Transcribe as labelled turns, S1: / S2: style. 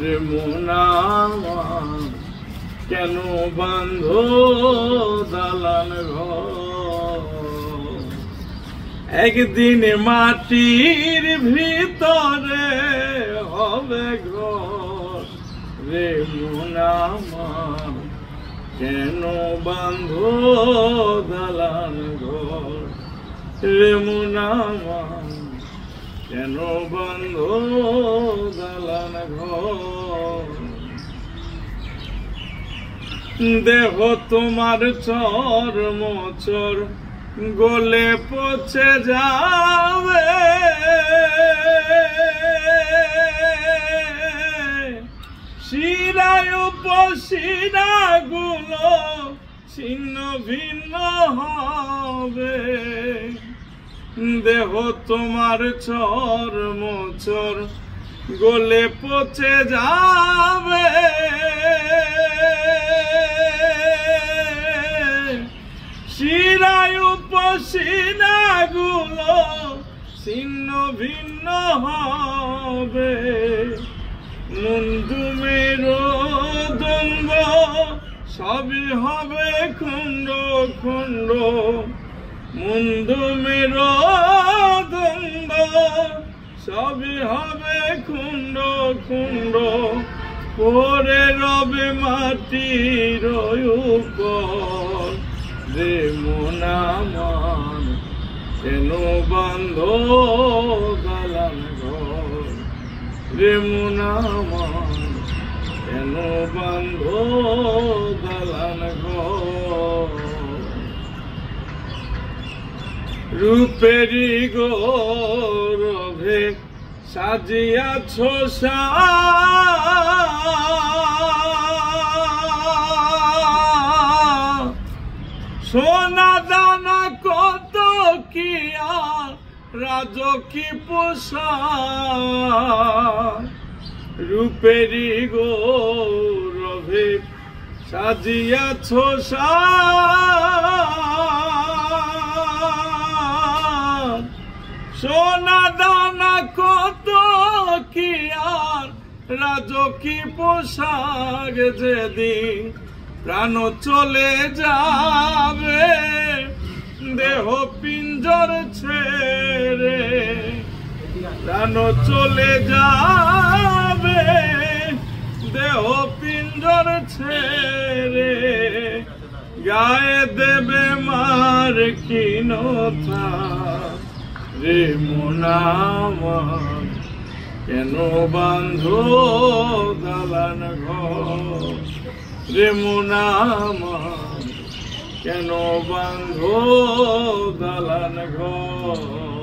S1: রে মোনা কেন বান্ধ দালান ঘর? একদিন মাটির ভিতরে হবে ঘর। রে মোনা কেন বান্ধ দালান ঘর? রে মোনা কেন বান্ধ দালান ঘর? দেহ তোমার চর্মচর গলে পচে যাবে, শিরায় উপশিরা গুলো ছিন্ন ভিন্ন হবে। দেহ তোমার চর্মচর গলে পচে যাবে, শিরায় উপশিরা গুলো ছিন্ন ভিন্ন হবে। মুন্ডু মেরুদণ্ড সবই হবে খণ্ড খণ্ড। মুন্ডু মেরুদণ্ড সবই হবে খণ্ড খণ্ড। পরে রবে মাটির উপর। রে মোনা কেন বান্ধ দালান ঘর? রে মোনা কেন বান্ধ দালান ঘর? রূপেরি গৌরভে সাজিয়াছ সোনা দানা কত কি আর রাজকী পোশাক। রূপেরি গৌরভে সাজিয়াছ সোনা দানা কত কি আর রাজকী পোশাক। যেদিন প্রাণ চলে যাবে দেহ পিঞ্জর ছেড়ে, প্রাণ চলে যাবে দেহ পিঞ্জর ছেড়ে। গায়ে দেবে মার কিনথা। রে মোনা কেন বান্ধ দালান ঘর? রে মোনা কেন বান্ধ দালান ঘর?